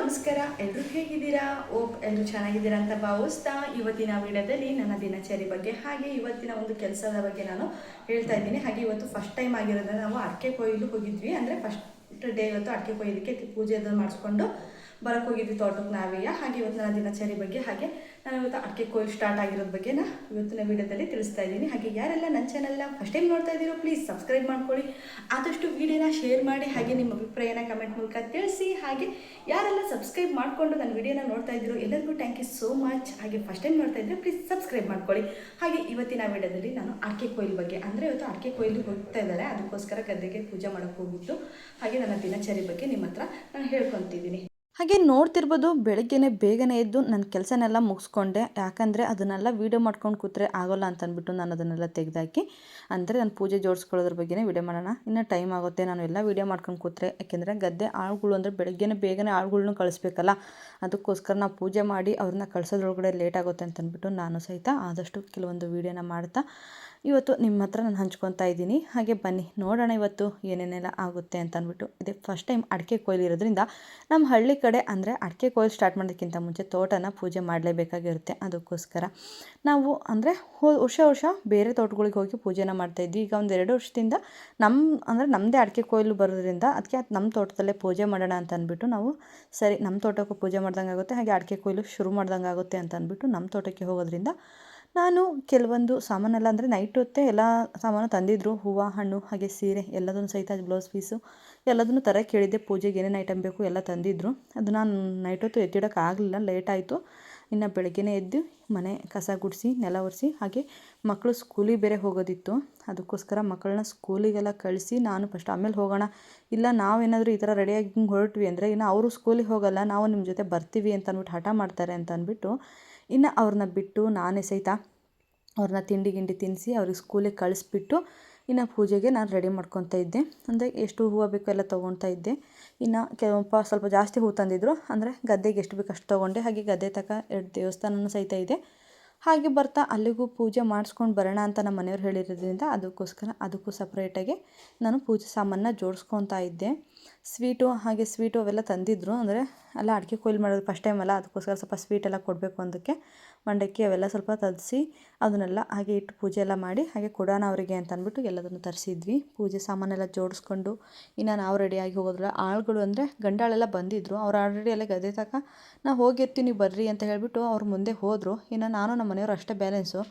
ನಮಸ್ಕಾರ. ಎಲ್ಲರೂ ಹೇಗಿದ್ದೀರಾ? ಓಪ್ ಎಲ್ಲರೂ ಚೆನ್ನಾಗಿದ್ದೀರಾ ಅಂತ ಭಾವಿಸ್ತಾ ಇವತ್ತಿನ ವಿಡಿಯೋದಲ್ಲಿ ನನ್ನ ದಿನಚರಿ ಬಗ್ಗೆ ಹಾಗೆ ಇವತ್ತಿನ ಒಂದು ಕೆಲಸದ ಬಗ್ಗೆ ನಾನು ಹೇಳ್ತಾ ಇದ್ದೀನಿ. ಹಾಗೆ ಇವತ್ತು ಫಸ್ಟ್ ಟೈಮ್ ಆಗಿರೋದ್ರಿಂದ ನಾವು ಅಡಿಕೆ ಕೊಯ್ಲು ಹೋಗಿದ್ವಿ. ಅಂದರೆ ಫಸ್ಟ್ ಡೇ ಇವತ್ತು ಅಡಿಕೆ ಕೊಯ್ಲಿಕ್ಕೆ ಪೂಜೆ ಅದನ್ನು ಮಾಡಿಸ್ಕೊಂಡು ಬರೋಕ್ಕೆ ಹೋಗಿದ್ವಿ ತೋಟಕ್ಕೆ ನಾವೇ. ಹಾಗೆ ಇವತ್ತು ನನ್ನ ದಿನಚರಿ ಬಗ್ಗೆ ಹಾಗೆ ನಾನು ಇವತ್ತು ಅಡಿಕೆ ಕೊಯ್ಲು ಸ್ಟಾರ್ಟ್ ಆಗಿರೋದ್ರ ಬಗ್ಗೆ ಇವತ್ತಿನ ವಿಡಿಯೋದಲ್ಲಿ ತಿಳಿಸ್ತಾ ಇದ್ದೀನಿ. ಹಾಗೆ ಯಾರೆಲ್ಲ ನನ್ನ ಚಾನಲ್ನ ಫಸ್ಟ್ ಟೈಮ್ ನೋಡ್ತಾ ಇದ್ದೀರೋ ಪ್ಲೀಸ್ ಸಬ್ಸ್ಕ್ರೈಬ್ ಮಾಡ್ಕೊಳ್ಳಿ, ಆದಷ್ಟು ವಿಡಿಯೋನ ಶೇರ್ ಮಾಡಿ, ಹಾಗೆ ನಿಮ್ಮ ಅಭಿಪ್ರಾಯನ ಕಮೆಂಟ್ ಮೂಲಕ ತಿಳಿಸಿ. ಹಾಗೆ ಯಾರೆಲ್ಲ ಸಬ್ಸ್ಕ್ರೈಬ್ ಮಾಡಿಕೊಂಡು ನನ್ನ ವಿಡಿಯೋನ ನೋಡ್ತಾ ಇದ್ದೀರೋ ಎಲ್ಲರಿಗೂ ಥ್ಯಾಂಕ್ ಯು ಸೋ ಮಚ್. ಹಾಗೆ ಫಸ್ಟ್ ಟೈಮ್ ನೋಡ್ತಾ ಇದ್ದರೆ ಪ್ಲೀಸ್ ಸಬ್ಸ್ಕ್ರೈಬ್ ಮಾಡ್ಕೊಳ್ಳಿ. ಹಾಗೆ ಇವತ್ತಿನ ವಿಡಿಯೋದಲ್ಲಿ ನಾನು ಅಡಿಕೆ ಕೊಯ್ಲು ಬಗ್ಗೆ, ಅಂದರೆ ಇವತ್ತು ಅಡಿಕೆ ಕೊಯ್ಲು ಹೋಗ್ತಾ ಇದ್ದಾರೆ, ಅದಕ್ಕೋಸ್ಕರ ಗದ್ದೆಗೆ ಪೂಜೆ ಮಾಡೋಕ್ಕೆ ಹೋಗಿತ್ತು. ಹಾಗೆ ನನ್ನ ದಿನಚರಿ ಬಗ್ಗೆ ನಿಮ್ಮ ಹತ್ರ ನಾನು ಹೇಳ್ಕೊತಿದ್ದೀನಿ. ಹಾಗೆ ನೋಡ್ತಿರ್ಬೋದು, ಬೆಳಗ್ಗೆನೇ ಬೇಗನೆ ಎದ್ದು ನನ್ನ ಕೆಲಸನೆಲ್ಲ ಮುಗಿಸ್ಕೊಂಡೆ. ಯಾಕಂದರೆ ಅದನ್ನೆಲ್ಲ ವೀಡಿಯೋ ಮಾಡ್ಕೊಂಡು ಕೂತ್ರೆ ಆಗೋಲ್ಲ ಅಂತ ಅಂದ್ಬಿಟ್ಟು ನಾನು ಅದನ್ನೆಲ್ಲ ತೆಗೆದಾಕಿ, ಅಂದರೆ ನಾನು ಪೂಜೆ ಜೋಡಿಸ್ಕೊಳ್ಳೋದ್ರ ಬಗ್ಗೆನೇ ವೀಡಿಯೋ ಮಾಡೋಣ, ಇನ್ನು ಟೈಮ್ ಆಗುತ್ತೆ ನಾನು ಎಲ್ಲ ವೀಡಿಯೋ ಮಾಡ್ಕೊಂಡು ಕೂತ್ರೆ. ಯಾಕೆಂದರೆ ಗದ್ದೆ ಆಳುಗಳು ಅಂದರೆ ಬೆಳಗ್ಗೆನೇ ಬೇಗನೆ ಆಳುಗಳ್ನ ಕಳಿಸ್ಬೇಕಲ್ಲ, ಅದಕ್ಕೋಸ್ಕರ ನಾವು ಪೂಜೆ ಮಾಡಿ ಅವ್ರನ್ನ ಕಳ್ಸೋದ್ರೊಳಗಡೆ ಲೇಟ್ ಆಗುತ್ತೆ ಅಂತ ಅಂದ್ಬಿಟ್ಟು ನಾನು ಸಹಿತ ಆದಷ್ಟು ಕೆಲವೊಂದು ವೀಡಿಯೋನ ಮಾಡ್ತಾ ಇವತ್ತು ನಿಮ್ಮ ಹತ್ರ ನಾನು ಹಂಚ್ಕೊತಾ ಇದ್ದೀನಿ. ಹಾಗೆ ಬನ್ನಿ ನೋಡೋಣ ಇವತ್ತು ಏನೇನೆಲ್ಲ ಆಗುತ್ತೆ ಅಂತ ಅಂದ್ಬಿಟ್ಟು. ಇದೇ ಫಸ್ಟ್ ಟೈಮ್ ಅಡಿಕೆ ಕೊಯ್ಲು ಇರೋದ್ರಿಂದ ನಮ್ಮ ಹಳ್ಳಿ ಕಡೆ ಅಂದರೆ ಅಡಿಕೆ ಕೊಯ್ಲು ಸ್ಟಾರ್ಟ್ ಮಾಡೋದಕ್ಕಿಂತ ಮುಂಚೆ ತೋಟನ ಪೂಜೆ ಮಾಡಲೇಬೇಕಾಗಿರುತ್ತೆ. ಅದಕ್ಕೋಸ್ಕರ ನಾವು ಅಂದರೆ ವರ್ಷ ಬೇರೆ ತೋಟಗಳಿಗೆ ಹೋಗಿ ಪೂಜೆನ ಮಾಡ್ತಾಯಿದ್ವಿ. ಈಗ ಒಂದು 2 ವರ್ಷದಿಂದ ನಮ್ಮದೇ ಅಡಿಕೆ ಕೊಯ್ಲು ಬರೋದ್ರಿಂದ ಅದಕ್ಕೆ ನಮ್ಮ ತೋಟದಲ್ಲೇ ಪೂಜೆ ಮಾಡೋಣ ಅಂತ ಅಂದ್ಬಿಟ್ಟು ನಾವು ಸರಿ ನಮ್ಮ ತೋಟಕ್ಕೂ ಪೂಜೆ ಮಾಡ್ದಂಗೆ ಆಗುತ್ತೆ, ಹಾಗೆ ಅಡಿಕೆ ಕೊಯ್ಲು ಶುರು ಮಾಡ್ದಂಗೆ ಆಗುತ್ತೆ ಅಂತ ಅಂದ್ಬಿಟ್ಟು ನಮ್ಮ ತೋಟಕ್ಕೆ ಹೋಗೋದ್ರಿಂದ ನಾನು ಕೆಲವೊಂದು ಸಾಮಾನೆಲ್ಲ, ಅಂದರೆ ನೈಟ್ ಹೊತ್ತೇ ಎಲ್ಲ ಸಾಮಾನು ತಂದಿದ್ದರು, ಹೂವು ಹಣ್ಣು ಹಾಗೆ ಸೀರೆ ಎಲ್ಲದನ್ನು ಸಹಿತ, ಬ್ಲೌಸ್ ಪೀಸು ಎಲ್ಲದನ್ನು ತರಕ್ಕೆ ಹೇಳಿದ್ದೆ. ಪೂಜೆಗೆ ಏನೇನು ಐಟಮ್ ಬೇಕು ಎಲ್ಲ ತಂದಿದ್ದರು. ಅದು ನಾನು ನೈಟ್ ಹೊತ್ತು ಎತ್ತಿಡೋಕ್ಕಾಗಲಿಲ್ಲ, ಲೇಟ್ ಆಯಿತು. ಇನ್ನು ಬೆಳಗ್ಗೆನೇ ಎದ್ದು ಮನೆ ಕಸ ಗುಡಿಸಿ ನೆಲ ಒರೆಸಿ, ಹಾಗೆ ಮಕ್ಕಳು ಸ್ಕೂಲಿಗೆ ಬೇರೆ ಹೋಗೋದಿತ್ತು, ಅದಕ್ಕೋಸ್ಕರ ಮಕ್ಕಳನ್ನ ಸ್ಕೂಲಿಗೆಲ್ಲ ಕಳಿಸಿ ನಾನು ಫಸ್ಟ್ ಆಮೇಲೆ ಹೋಗೋಣ, ಇಲ್ಲ ನಾವೇನಾದರೂ ಈ ಥರ ರೆಡಿಯಾಗಿ ಹಿಂಗೆ ಹೊರಟ್ವಿ ಅಂದರೆ ಇನ್ನು ಅವರು ಸ್ಕೂಲಿಗೆ ಹೋಗೋಲ್ಲ, ನಾವು ನಿಮ್ಮ ಜೊತೆ ಬರ್ತೀವಿ ಅಂತ ಅಂದ್ಬಿಟ್ಟು ಹಠ ಮಾಡ್ತಾರೆ ಅಂತ ಅಂದ್ಬಿಟ್ಟು ಇನ್ನು ಅವ್ರನ್ನ ಬಿಟ್ಟು ನಾನೇ ಸಹಿತ ಅವ್ರನ್ನ ತಿಂಡಿ ಗಿಂಡಿ ತಿನ್ನಿಸಿ ಅವ್ರಿಗೆ ಸ್ಕೂಲಿಗೆ ಕಳಿಸ್ಬಿಟ್ಟು ಇನ್ನು ಪೂಜೆಗೆ ನಾನು ರೆಡಿ ಮಾಡ್ಕೊತಾ ಇದ್ದೆ. ಅಂದರೆ ಎಷ್ಟು ಹೂವು ಬೇಕೋ ಎಲ್ಲ ತೊಗೊಳ್ತಾ ಇದ್ದೆ. ಇನ್ನು ಸ್ವಲ್ಪ ಜಾಸ್ತಿ ಹೂ ತಂದಿದ್ದರು, ಅಂದರೆ ಗದ್ದೆಗೆ ಎಷ್ಟು ಬೇಕು ಅಷ್ಟು ತೊಗೊಂಡೆ. ಹಾಗೆ ಗದ್ದೆ ತನಕ 2 ದೇವಸ್ಥಾನವೂ ಸಹಿತ ಇದೆ. ಹಾಗೆ ಬರ್ತಾ ಅಲ್ಲಿಗೂ ಪೂಜೆ ಮಾಡಿಸ್ಕೊಂಡು ಬರೋಣ ಅಂತ ನಮ್ಮ ಮನೆಯವ್ರು ಹೇಳಿರೋದ್ರಿಂದ ಅದಕ್ಕೋಸ್ಕರ ಅದಕ್ಕೂ ಸಪ್ರೇಟಾಗಿ ನಾನು ಪೂಜೆ ಸಾಮಾನನ್ನ ಜೋಡಿಸ್ಕೊತಾ ಇದ್ದೆ. ಸ್ವೀಟು ಅವೆಲ್ಲ ತಂದಿದ್ದರು, ಅಂದರೆ ಎಲ್ಲ ಅಡಿಕೆ ಕೊಯ್ಲು ಮಾಡೋದು ಫಸ್ಟ್ ಟೈಮ್ ಅಲ್ಲ, ಅದಕ್ಕೋಸ್ಕರ ಸ್ವಲ್ಪ ಸ್ವೀಟೆಲ್ಲ ಕೊಡಬೇಕು ಅಂದಕ್ಕೆ ಮಂಡಕ್ಕಿ ಅವೆಲ್ಲ ಸ್ವಲ್ಪ ತರಿಸಿ ಅದನ್ನೆಲ್ಲ ಹಾಗೆ ಇಟ್ಟು ಪೂಜೆ ಎಲ್ಲ ಮಾಡಿ ಹಾಗೆ ಕೊಡೋಣ ಅವರಿಗೆ ಅಂತ ಅಂದ್ಬಿಟ್ಟು ಎಲ್ಲದನ್ನು ತರಿಸಿದ್ವಿ. ಪೂಜೆ ಸಾಮಾನೆಲ್ಲ ಜೋಡಿಸ್ಕೊಂಡು ಇನ್ನು ನಾವು ರೆಡಿಯಾಗಿ ಹೋಗೋದ್ರಲ್ಲ, ಆಳುಗಳು ಅಂದರೆ ಗಂಡಾಳೆಲ್ಲ ಬಂದಿದ್ದರು, ಅವ್ರು ಆಲ್ರೆಡಿ ಎಲ್ಲ ಗದ್ದೆ ತನಕ ನಾವು ಹೋಗಿರ್ತೀವಿ ನೀವು ಬರ್ರಿ ಅಂತ ಹೇಳಿಬಿಟ್ಟು ಅವ್ರು ಮುಂದೆ ಹೋದರು. ಇನ್ನು ನಾನು ನಮ್ಮ ಮನೆಯವರು ಅಷ್ಟೇ ಬ್ಯಾಲೆನ್ಸು.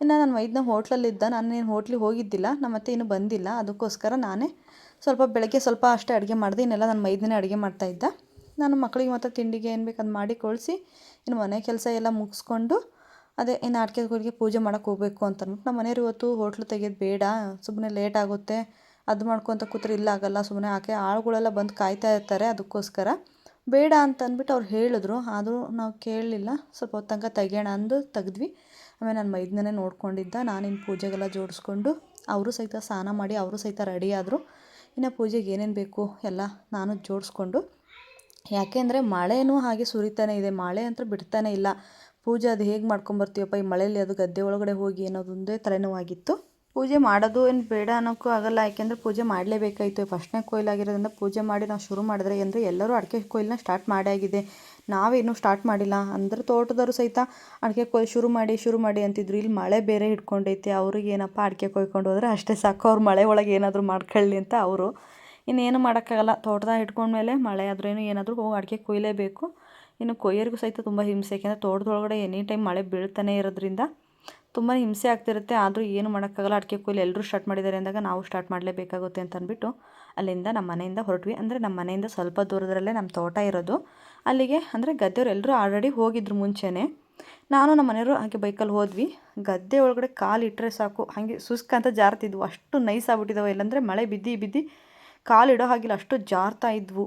ಇನ್ನು ನನ್ನ ಮೈದನ ಹೋಟ್ಲಲ್ಲಿದ್ದ, ನಾನೇನು ಹೋಟ್ಲಿಗೆ ಹೋಗಿದ್ದಿಲ್ಲ, ನಮ್ಮ ಅತ್ತೆ ಇನ್ನೂ ಬಂದಿಲ್ಲ, ಅದಕ್ಕೋಸ್ಕರ ನಾನೇ ಸ್ವಲ್ಪ ಬೆಳಗ್ಗೆ ಸ್ವಲ್ಪ ಅಷ್ಟೇ ಅಡುಗೆ ಮಾಡಿದೆ, ಇನ್ನೆಲ್ಲ ನನ್ನ ಮೈದನೇ ಅಡುಗೆ ಮಾಡ್ತಾಯಿದ್ದ. ನಾನು ಮಕ್ಕಳಿಗೆ ಮತ್ತು ತಿಂಡಿಗೆ ಏನು ಬೇಕು ಅದು ಮಾಡಿ ಕಳಿಸಿ ಇನ್ನು ಮನೆ ಕೆಲಸ ಎಲ್ಲ ಮುಗಿಸ್ಕೊಂಡು ಅದೇ ಇನ್ನು ಅಡಿಕೆ ಕೊಯ್ಲಿಗೆ ಪೂಜೆ ಮಾಡೋಕ್ಕೆ ಹೋಗಬೇಕು ಅಂತ ಅಂದ್ಬಿಟ್ಟು ನಮ್ಮ ಮನೆಯವ್ರು ಇವತ್ತು ಹೋಟ್ಲು ತೆಗೆಯೋದು ಬೇಡ, ಸುಮ್ಮನೆ ಲೇಟ್ ಆಗುತ್ತೆ, ಅದು ಮಾಡ್ಕೊತ ಕೂತ್ರೆ ಇಲ್ಲ ಆಗಲ್ಲ, ಸುಮ್ಮನೆ ಆಳುಗಳೆಲ್ಲ ಬಂದು ಕಾಯ್ತಾ ಇರ್ತಾರೆ, ಅದಕ್ಕೋಸ್ಕರ ಬೇಡ ಅಂತ ಅಂದ್ಬಿಟ್ಟು ಅವ್ರು ಹೇಳಿದ್ರು. ಆದರೂ ನಾವು ಕೇಳಲಿಲ್ಲ, ಸ್ವಲ್ಪ ಹೊತ್ತು ತನಕ ತೆಗಿಯೋಣ ಅಂದು ತೆಗೆದ್ವಿ. ಆಮೇಲೆ ನನ್ನ ಮೈದನೇ ನೋಡ್ಕೊಂಡಿದ್ದ, ನಾನಿನ್ನು ಪೂಜೆಗೆಲ್ಲ ಜೋಡಿಸ್ಕೊಂಡು ಅವರು ಸಹಿತ ಸ್ನಾನ ಮಾಡಿ ಅವರು ಸಹಿತ ರೆಡಿ ಆದರು. ಇನ್ನು ಪೂಜೆಗೆ ಏನೇನು ಬೇಕು ಎಲ್ಲ ನಾನು ಜೋಡಿಸ್ಕೊಂಡು, ಯಾಕೆಂದರೆ ಮಳೆನೂ ಹಾಗೆ ಸುರಿತಾನೆ ಇದೆ, ಮಳೆ ಅಂತ ಬಿಡ್ತಾನೆ ಇಲ್ಲ. ಪೂಜೆ ಅದು ಹೇಗೆ ಮಾಡ್ಕೊಂಬರ್ತೀವಪ್ಪ ಈ ಮಳೆಯಲ್ಲಿ, ಅದು ಗದ್ದೆ ಒಳಗಡೆ ಹೋಗಿ ಅನ್ನೋದೊಂದೇ ತಲೆನೋವಾಗಿತ್ತು. ಪೂಜೆ ಮಾಡೋದು ಏನು ಬೇಡ ಅನ್ನೋಕ್ಕೂ ಆಗಲ್ಲ, ಯಾಕೆಂದರೆ ಪೂಜೆ ಮಾಡಲೇಬೇಕಾಯಿತು. ಫಸ್ಟ್ನೇ ಕೊಯ್ಲಾಗಿರೋದ್ರಿಂದ ಪೂಜೆ ಮಾಡಿ ನಾವು ಶುರು ಮಾಡಿದ್ರೆ ಅಂದರೆ ಎಲ್ಲರೂ ಅಡಿಕೆ ಕೊಯ್ಲನ್ನ ಸ್ಟಾರ್ಟ್ ಮಾಡೇ ಆಗಿದೆ, ನಾವೇನೂ ಸ್ಟಾರ್ಟ್ ಮಾಡಿಲ್ಲ. ಅಂದರೆ ತೋಟದವರು ಸಹಿತ ಅಡಿಕೆ ಕೊಯ್ಲು ಶುರು ಮಾಡಿ ಅಂತಿದ್ರು. ಇಲ್ಲಿ ಮಳೆ ಬೇರೆ ಹಿಡ್ಕೊಂಡೈತೆ, ಅವ್ರಿಗೆ ಏನಪ್ಪ ಅಡಿಕೆ ಕೊಯ್ಕೊಂಡು ಹೋದರೆ ಅಷ್ಟೇ ಸಾಕು, ಅವ್ರು ಮಳೆ ಒಳಗೆ ಏನಾದರೂ ಮಾಡ್ಕೊಳ್ಳಿ ಅಂತ ಅವರು. ಇನ್ನೇನು ಮಾಡೋಕ್ಕಾಗಲ್ಲ, ತೋಟದಾಗ ಇಟ್ಕೊಂಡ್ಮೇಲೆ ಮಳೆ ಆದ್ರೇನು ಏನಾದರೂ ಹೋಗಿ ಅಡಿಕೆ ಕೊಯ್ಲೇಬೇಕು. ಇನ್ನು ಕೊಯ್ಯರಿಗೂ ಸಹಿತ ತುಂಬ ಹಿಂಸೆ, ಯಾಕೆಂದರೆ ತೋಟದೊಳಗಡೆ ಎನಿ ಟೈಮ್ ಮಳೆ ಬೀಳ್ತಾನೆ ಇರೋದ್ರಿಂದ ತುಂಬ ಹಿಂಸೆ ಆಗ್ತಿರುತ್ತೆ. ಆದರೂ ಏನು ಮಾಡೋಕ್ಕಾಗಲ್ಲ, ಅಡಿಕೆ ಕೊಯ್ಲು ಎಲ್ಲರೂ ಸ್ಟಾರ್ಟ್ ಮಾಡಿದ್ದಾರೆ ಅಂದಾಗ ನಾವು ಸ್ಟಾರ್ಟ್ ಮಾಡಲೇಬೇಕಾಗುತ್ತೆ ಅಂತ ಅಂದ್ಬಿಟ್ಟು ಅಲ್ಲಿಂದ ನಮ್ಮ ಮನೆಯಿಂದ ಹೊರಟ್ವಿ. ಅಂದರೆ ನಮ್ಮ ಮನೆಯಿಂದ ಸ್ವಲ್ಪ ದೂರದಲ್ಲೇ ನಮ್ಮ ತೋಟ ಇರೋದು, ಅಲ್ಲಿಗೆ ಅಂದರೆ ಗದ್ದೆಯವ್ರು ಎಲ್ಲರೂ ಆಲ್ರೆಡಿ ಹೋಗಿದ್ರು ಮುಂಚೆನೇ. ನಾನು ನಮ್ಮ ಮನೆಯವರು ಹಾಗೆ ಬೈಕಲ್ಲಿ ಹೋದ್ವಿ. ಗದ್ದೆ ಒಳಗಡೆ ಕಾಲು ಇಟ್ಟರೆ ಸಾಕು ಹಾಗೆ ಸುಸ್ಕ ಅಂತ ಜಾರ್ತಿದ್ವು, ಅಷ್ಟು ನೈಸ್ ಆಗ್ಬಿಟ್ಟಿದ್ದಾವೆ. ಇಲ್ಲಾಂದರೆ ಮಳೆ ಬಿದ್ದು ಕಾಲಿಡೋ ಹಾಗಿಲ್ಲ, ಅಷ್ಟು ಜಾರ್ತಾ ಇದ್ವು.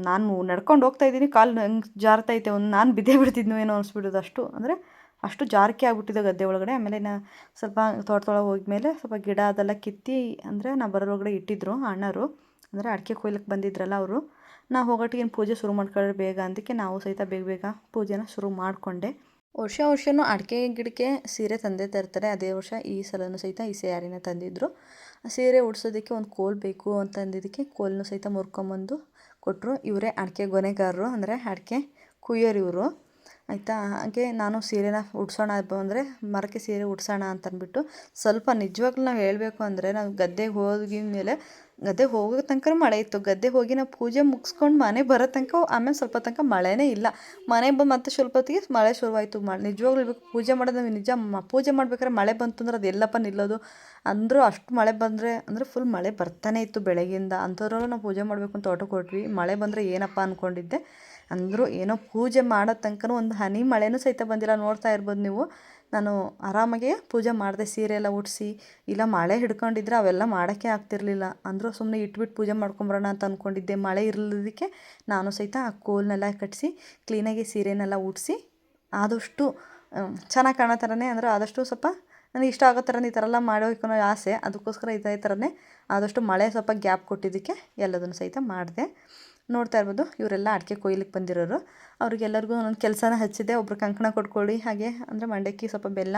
ನಾನು ನಡ್ಕೊಂಡು ಹೋಗ್ತಾಯಿದ್ದೀನಿ, ಕಾಲು ಹಂಗೆ ಜಾರ್ತೈತೆ, ನಾನು ಬಿದ್ದೇ ಬಿಡ್ತಿದ್ನೋ ಏನೋ ಅನಿಸ್ಬಿಡೋದು, ಅಷ್ಟು ಜಾರಿಕೆ ಆಗ್ಬಿಟ್ಟಿದೆ ಗದ್ದೆ ಒಳಗಡೆ. ಆಮೇಲೆ ಸ್ವಲ್ಪ ತೋಟದೊಳಗೆ ಹೋದ್ಮೇಲೆ ಸ್ವಲ್ಪ ಗಿಡ ಅದೆಲ್ಲ ಕಿತ್ತಿ, ಅಂದರೆ ನಾವು ಬರೋದ್ರೊಳಗಡೆ ಇಟ್ಟಿದ್ರು ಅಣ್ಣರು, ಅಂದರೆ ಅಡಿಕೆ ಕೊಯ್ಲಿಕ್ಕೆ ಬಂದಿದ್ರಲ್ಲ ಅವರು. ನಾವು ಹೋಗೋಟ್ಟಿಗೆ ಪೂಜೆ ಶುರು ಮಾಡ್ಕೊಳ್ಳಿ ಬೇಗ, ಅದಕ್ಕೆ ನಾವು ಸಹಿತ ಬೇಗ ಪೂಜೆನ ಶುರು ಮಾಡಿಕೊಂಡೆ. ವರ್ಷವೂ ಅಡಿಕೆ ಗಿಡಕ್ಕೆ ಸೀರೆ ತಂದೇ ತರ್ತಾರೆ. ಅದೇ ವರ್ಷ ಈ ಸಲನೂ ಸಹಿತ ಈ ಸ್ಯಾರಿನ ತಂದಿದ್ದರು. ಸೀರೆ ಉಡ್ಸೋದಕ್ಕೆ ಒಂದು ಕೋಲ್ ಬೇಕು ಅಂತಂದಿದ್ದಕ್ಕೆ ಕೋಲನ್ನು ಸಹಿತ ಮುರ್ಕೊಂಬಂದು ಕೊಟ್ಟರು. ಇವರೇ ಅಡಿಕೆ ಗೊನೆಗಾರರು, ಅಂದರೆ ಅಡಿಕೆ ಕುಯ್ಯೋರು ಇವರು, ಆಯಿತಾ. ಹಾಗೆ ನಾನು ಸೀರೆನ ಉಡ್ಸೋಣ ಅಂದರೆ ಮರಕ್ಕೆ ಸೀರೆ ಉಡ್ಸೋಣ ಅಂತಂದ್ಬಿಟ್ಟು ಸ್ವಲ್ಪ ನಿಜವಾಗ್ಲೂ ನಾವು ಹೇಳಬೇಕು ಅಂದರೆ ನಾವು ಗದ್ದೆಗೆ ಹೋಗಿದ ಮೇಲೆ ಗದ್ದೆಗೆ ಹೋಗೋ ತನಕ ಮಳೆ ಇತ್ತು. ಗದ್ದೆಗೆ ಹೋಗಿ ನಾವು ಪೂಜೆ ಮುಗಿಸ್ಕೊಂಡು ಮನೆಗೆ ಬರೋ ತನಕ ಆಮೇಲೆ ಸ್ವಲ್ಪ ತನಕ ಮಳೆನೇ ಇಲ್ಲ. ಮನೆಗೆ ಬಂದು ಮತ್ತೆ ಸ್ವಲ್ಪ ಹೊತ್ತಿಗೆ ಮಳೆ ಶುರುವಾಯಿತು. ನಿಜವಾಗ್ಲೂ ಹೇಳ್ಬೇಕು, ಪೂಜೆ ಮಾಡೋದು ನಿಜ ಪೂಜೆ ಮಾಡ್ಬೇಕಾದ್ರೆ ಮಳೆ ಬಂತು ಅಂದ್ರೆ ಅದು ಎಲ್ಲಪ್ಪ ನಿಲ್ಲೋದು. ಅಂದರೂ ಅಷ್ಟು ಮಳೆ ಬಂದರೆ ಅಂದರೆ ಫುಲ್ ಮಳೆ ಬರ್ತಾನೆ ಇತ್ತು ಬೆಳಗ್ಗೆಯಿಂದ. ಅಂಥದ್ರಲ್ಲೂ ನಾವು ಪೂಜೆ ಮಾಡಬೇಕು ಅಂತ ತೋಟಕ್ಕೆ ಹೊರಟ್ವಿ. ಮಳೆ ಬಂದರೆ ಏನಪ್ಪ ಅಂದ್ಕೊಂಡಿದ್ದೆ. ಅಂದರೂ ಏನೋ ಪೂಜೆ ಮಾಡೋ ತನಕ ಒಂದು ಹನಿ ಮಳೆನೂ ಸಹಿತ ಬಂದಿಲ್ಲ. ನೋಡ್ತಾ ಇರ್ಬೋದು ನೀವು. ನಾನು ಆರಾಮಾಗೆ ಪೂಜೆ ಮಾಡಿದೆ, ಸೀರೆ ಎಲ್ಲ ಉಡಿಸಿ. ಇಲ್ಲ ಮಳೆ ಹಿಡ್ಕೊಂಡಿದ್ರೆ ಅವೆಲ್ಲ ಮಾಡೋಕ್ಕೆ ಆಗ್ತಿರ್ಲಿಲ್ಲ. ಅಂದರೂ ಸುಮ್ಮನೆ ಇಟ್ಬಿಟ್ಟು ಪೂಜೆ ಮಾಡ್ಕೊಂಬರೋಣ ಅಂತ ಅಂದ್ಕೊಂಡಿದ್ದೆ. ಮಳೆ ಇರಲಿದ್ದಕ್ಕೆ ನಾನು ಸಹಿತ ಆ ಕೋಲನ್ನೆಲ್ಲ ಕಟ್ಟಿಸಿ ಕ್ಲೀನಾಗಿ ಸೀರೆನೆಲ್ಲ ಉಡಿಸಿ ಆದಷ್ಟು ಚೆನ್ನಾಗಿ ಕಾಣೋ ಥರನೇ, ಅಂದರೆ ಆದಷ್ಟು ಸ್ವಲ್ಪ ನನಗೆ ಇಷ್ಟ ಆಗೋ ಥರನೇ ಈ ಥರ ಎಲ್ಲ ಮಾಡಬೇಕು ಅನ್ನೋ ಆಸೆ. ಅದಕ್ಕೋಸ್ಕರ ಇದೇ ಥರನೇ ಆದಷ್ಟು ಮಳೆ ಸ್ವಲ್ಪ ಗ್ಯಾಪ್ ಕೊಟ್ಟಿದ್ದಕ್ಕೆ ಎಲ್ಲದನ್ನು ಸಹಿತ ಮಾಡಿದೆ. ನೋಡ್ತಾ ಇರ್ಬೋದು, ಇವರೆಲ್ಲ ಅಡಿಕೆ ಕೊಯ್ಲಿಕ್ಕೆ ಬಂದಿರೋರು. ಅವ್ರಿಗೆಲ್ಲರಿಗೂ ಒಂದೊಂದು ಕೆಲಸನ ಹಚ್ಚಿದೆ. ಒಬ್ರು ಕಂಕಣ ಕೊಟ್ಕೊಳ್ಳಿ, ಹಾಗೆ ಅಂದರೆ ಮಂಡಕ್ಕಿ ಸ್ವಲ್ಪ ಬೆಲ್ಲ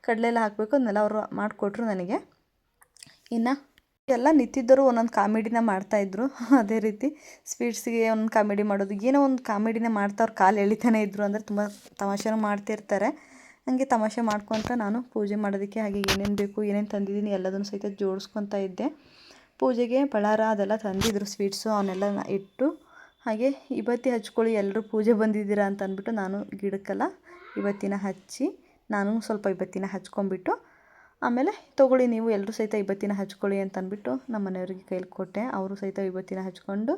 ಕಡಲೆ ಎಲ್ಲ ಹಾಕಬೇಕು, ಅದನ್ನೆಲ್ಲ ಅವರು ಮಾಡಿಕೊಟ್ರು ನನಗೆ. ಇನ್ನು ಎಲ್ಲ ನಿಂತಿದ್ದರು ಒಂದೊಂದು ಕಾಮಿಡಿನ ಮಾಡ್ತಾಯಿದ್ರು. ಅದೇ ರೀತಿ ಸ್ವೀಟ್ಸಿಗೆ ಒಂದೊಂದು ಕಾಮಿಡಿ ಮಾಡೋದು, ಏನೋ ಒಂದು ಕಾಮಿಡಿನ ಮಾಡ್ತಾ ಅವ್ರು ಕಾಲು ಎಳಿತಾನೆ ಇದ್ದರು. ಅಂದರೆ ತುಂಬ ತಮಾಷೆನೂ ಮಾಡ್ತಿರ್ತಾರೆ. ಹಾಗೆ ತಮಾಷೆ ಮಾಡ್ಕೊತ ನಾನು ಪೂಜೆ ಮಾಡೋದಕ್ಕೆ ಹಾಗೆ ಏನೇನು ಬೇಕು, ಏನೇನು ತಂದಿದ್ದೀನಿ ಎಲ್ಲದನ್ನು ಸಹಿತ ಜೋಡಿಸ್ಕೊತಾ ಇದ್ದೆ. ಪೂಜೆಗೆ ಪಳಾರ ಅದೆಲ್ಲ ತಂದಿದ್ರು ಸ್ವೀಟ್ಸು, ಅವನ್ನೆಲ್ಲ ಇಟ್ಟು ಹಾಗೆ ಇವತ್ತಿ ಹಚ್ಕೊಳ್ಳಿ, ಎಲ್ಲರೂ ಪೂಜೆ ಬಂದಿದ್ದೀರಾ ಅಂತ ಅಂದ್ಬಿಟ್ಟು ನಾನು ಗಿಡಕ್ಕೆಲ್ಲ ಇವತ್ತಿನ ಹಚ್ಚಿ ನಾನು ಸ್ವಲ್ಪ ಇವತ್ತಿನ ಹಚ್ಕೊಂಡ್ಬಿಟ್ಟು ಆಮೇಲೆ ತೊಗೊಳ್ಳಿ ನೀವು ಎಲ್ಲರೂ ಸಹಿತ ಇವತ್ತಿನ ಹಚ್ಕೊಳ್ಳಿ ಅಂತ ಅಂದ್ಬಿಟ್ಟು ನಮ್ಮ ಮನೆಯವ್ರಿಗೆ ಕೈಲಿ ಕೊಟ್ಟೆ. ಅವರು ಸಹಿತ ಇವತ್ತಿನ ಹಚ್ಕೊಂಡು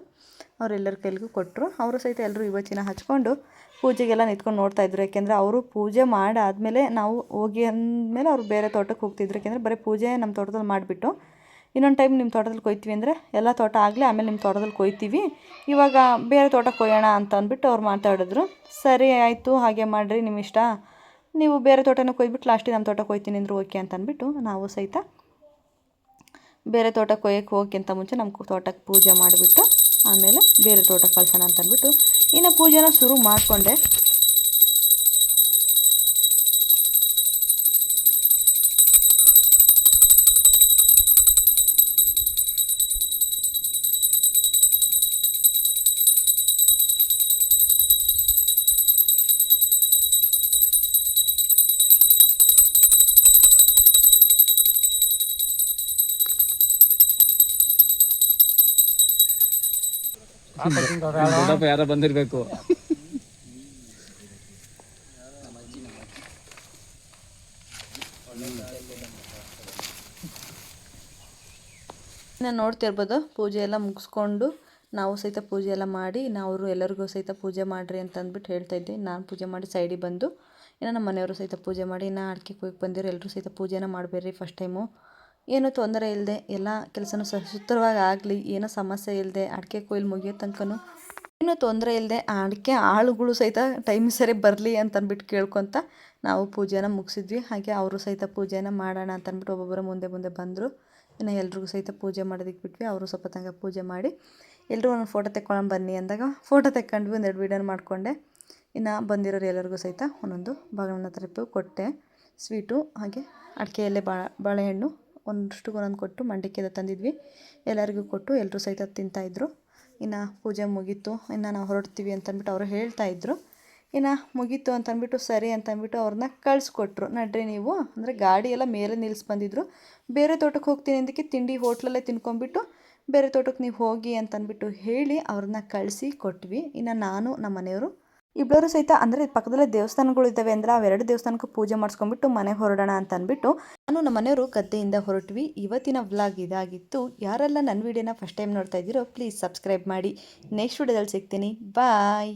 ಅವರೆಲ್ಲರ ಕೈಲಿಗೂ ಕೊಟ್ಟರು. ಅವರು ಸಹಿತ ಎಲ್ಲರೂ ಇವತ್ತಿನ ಹಚ್ಕೊಂಡು ಪೂಜೆಗೆಲ್ಲ ನಿಂತ್ಕೊಂಡು ನೋಡ್ತಾಯಿದ್ರು. ಯಾಕೆಂದರೆ ಅವರು ಪೂಜೆ ಮಾಡಾದಮೇಲೆ ನಾವು ಹೋಗಿ ಅಂದಮೇಲೆ ಅವ್ರು ಬೇರೆ ತೋಟಕ್ಕೆ ಹೋಗ್ತಿದ್ರು. ಯಾಕೆಂದರೆ ಬರೀ ಪೂಜೆ ನಮ್ಮ ತೋಟದಲ್ಲಿ ಮಾಡಿಬಿಟ್ಟು ಇನ್ನೊಂದು ಟೈಮ್ ನಿಮ್ಮ ತೋಟದಲ್ಲಿ ಕೊಯ್ತೀವಿ ಅಂದರೆ ಎಲ್ಲ ತೋಟ ಆಗಲಿ ಆಮೇಲೆ ನಿಮ್ಮ ತೋಟದಲ್ಲಿ ಕೊಯ್ತೀವಿ, ಇವಾಗ ಬೇರೆ ತೋಟ ಕೊಯ್ಯೋಣ ಅಂತ ಅಂದ್ಬಿಟ್ಟು ಅವ್ರು ಮಾತಾಡಿದ್ರು. ಸರಿ ಆಯಿತು, ಹಾಗೆ ಮಾಡಿರಿ, ನಿಮ್ಮ ಇಷ್ಟ, ನೀವು ಬೇರೆ ತೋಟನ ಕೊಯ್ಬಿಟ್ಟು ಲಾಸ್ಟಿಗೆ ನಮ್ಮ ತೋಟ ಕೊಯ್ತೀನಿ ಅಂದ್ರೆ ಓಕೆ ಅಂತ ಅಂದ್ಬಿಟ್ಟು ನಾವು ಸಹಿತ ಬೇರೆ ತೋಟ ಕೊಯ್ಯಕ್ಕೆ ಹೋಗೋಕ್ಕಿಂತ ಮುಂಚೆ ನಮ್ಮ ತೋಟಕ್ಕೆ ಪೂಜೆ ಮಾಡಿಬಿಟ್ಟು ಆಮೇಲೆ ಬೇರೆ ತೋಟ ಕಳ್ಸೋಣ ಅಂತ ಅಂದ್ಬಿಟ್ಟು ಇನ್ನು ಪೂಜೆನ ಶುರು ಮಾಡಿಕೊಂಡೆ. ದೊಡ್ಡಪ್ಪ ಯಾರ ಬಂದಿರಬೇಕು. ನಾನು ನೋಡ್ತಿರ್ಬೋದು ಪೂಜೆ ಎಲ್ಲ ಮುಗಿಸ್ಕೊಂಡು ನಾವು ಸಹಿತ ಪೂಜೆ ಎಲ್ಲ ಮಾಡಿ ನಾವು ಎಲ್ಲರಿಗೂ ಸಹಿತ ಪೂಜೆ ಮಾಡಿರಿ ಅಂತ ಅಂದ್ಬಿಟ್ಟು ಹೇಳ್ತಾಯಿದ್ದೆ. ನಾನು ಪೂಜೆ ಮಾಡಿ ಸೈಡಿಗೆ ಬಂದು ಇನ್ನು ನಮ್ಮ ಮನೆಯವರು ಸಹಿತ ಪೂಜೆ ಮಾಡಿ ಇನ್ನು ಅಡಿಕೆ ಕೊಯ್ಯಕ್ಕೆ ಬಂದಿರೋ ಎಲ್ಲರೂ ಸಹಿತ ಪೂಜೆನ ಮಾಡಬೇಡ್ರಿ ಫಸ್ಟ್ ಟೈಮು, ಏನೂ ತೊಂದರೆ ಇಲ್ಲದೆ ಎಲ್ಲ ಕೆಲಸನೂ ಸುತ್ತರವಾಗಿ ಆಗಲಿ, ಏನೋ ಸಮಸ್ಯೆ ಇಲ್ಲದೆ ಅಡಿಕೆ ಕೊಯ್ಲು ಮುಗಿಯೋ ತನಕನೂ ಏನೂ ತೊಂದರೆ ಇಲ್ಲದೆ ಆ ಅಡಿಕೆ ಆಳುಗಳು ಸಹಿತ ಟೈಮ್ ಸರಿ ಬರಲಿ ಅಂತ ಅಂದ್ಬಿಟ್ಟು ಕೇಳ್ಕೊತ ನಾವು ಪೂಜೆನ ಮುಗಿಸಿದ್ವಿ. ಹಾಗೆ ಅವರು ಸಹಿತ ಪೂಜೆನ ಮಾಡೋಣ ಅಂತ ಅಂದ್ಬಿಟ್ಟು ಒಬ್ಬೊಬ್ಬರು ಮುಂದೆ ಮುಂದೆ ಬಂದರು. ಇನ್ನು ಎಲ್ರಿಗೂ ಸಹಿತ ಪೂಜೆ ಮಾಡೋದಕ್ಕೆ ಬಿಟ್ವಿ. ಅವರು ಸ್ವಲ್ಪ ತನಕ ಪೂಜೆ ಮಾಡಿ ಎಲ್ಲರೂ ಒಂದು ಫೋಟೋ ತೆಕ್ಕೊಳ್ಳೋಣ ಬನ್ನಿ ಅಂದಾಗ ಫೋಟೋ ತೆಕ್ಕೊಂಡ್ವಿ, ಒಂದೆರಡು ವೀಡಿಯೋನ ಮಾಡಿಕೊಂಡೆ. ಇನ್ನು ಬಂದಿರೋರು ಎಲ್ಲರಿಗೂ ಸಹಿತ ಒಂದೊಂದು ಬಾಳೆಹಣ್ಣು ತರಪು ಕೊಟ್ಟೆ, ಸ್ವೀಟು ಹಾಗೆ ಅಡಿಕೆ ಎಲೆ ಬಾಳೆಹಣ್ಣು ಒಂದಷ್ಟು ಒಂದೊಂದು ಕೊಟ್ಟು ಮಂಡಕ್ಕಿ ತಂದಿದ್ವಿ, ಎಲ್ಲರಿಗೂ ಕೊಟ್ಟು ಎಲ್ಲರೂ ಸಹಿತ ತಿಂತಾಯಿದ್ರು. ಇನ್ನು ಪೂಜೆ ಮುಗೀತು, ಇನ್ನು ನಾವು ಹೊರಡ್ತೀವಿ ಅಂತಂದ್ಬಿಟ್ಟು ಅವರು ಹೇಳ್ತಾಯಿದ್ರು. ಇನ್ನು ಮುಗೀತು ಅಂತಂದ್ಬಿಟ್ಟು ಸರಿ ಅಂತಂದ್ಬಿಟ್ಟು ಅವ್ರನ್ನ ಕಳಿಸ್ಕೊಟ್ರು. ನಡ್ರಿ ನೀವು ಅಂದರೆ ಗಾಡಿ ಎಲ್ಲ ಮೇಲೆ ನಿಲ್ಲಿಸಿ ಬಂದಿದ್ರು. ಬೇರೆ ತೋಟಕ್ಕೆ ಹೋಗ್ತೀನಿ ಅಂದಕ್ಕೆ ತಿಂಡಿ ಹೋಟ್ಲಲ್ಲೇ ತಿನ್ಕೊಂಬಿಟ್ಟು ಬೇರೆ ತೋಟಕ್ಕೆ ನೀವು ಹೋಗಿ ಅಂತಂದ್ಬಿಟ್ಟು ಹೇಳಿ ಅವ್ರನ್ನ ಕಳಿಸಿ ಕೊಟ್ವಿ. ಇನ್ನು ನಾನು ನಮ್ಮ ಮನೆಯವರು ಇಬ್ಬರು ಸಹಿತ ಅಂದರೆ ಪಕ್ಕದಲ್ಲೇ ದೇವಸ್ಥಾನಗಳು ಇದ್ದಾವೆ ಅಂದರೆ ಅವೆರಡು ದೇವಸ್ಥಾನಕ್ಕೂ ಪೂಜೆ ಮಾಡಿಸ್ಕೊಂಡ್ಬಿಟ್ಟು ಮನೆಗೆ ಹೊರಡೋಣ ಅಂತ ಅಂದ್ಬಿಟ್ಟು ನಾನು ನಮ್ಮ ಮನೆಯವರು ಗದ್ದೆಯಿಂದ ಹೊರಟ್ವಿ. ಇವತ್ತಿನ ವ್ಲಾಗ್ ಇದಾಗಿತ್ತು. ಯಾರೆಲ್ಲ ನನ್ನ ವೀಡಿಯೋನ ಫಸ್ಟ್ ಟೈಮ್ ನೋಡ್ತಾ ಇದ್ದೀರೋ ಪ್ಲೀಸ್ ಸಬ್ಸ್ಕ್ರೈಬ್ ಮಾಡಿ. ನೆಕ್ಸ್ಟ್ ವೀಡಿಯೋದಲ್ಲಿ ಸಿಗ್ತೀನಿ. ಬಾಯ್.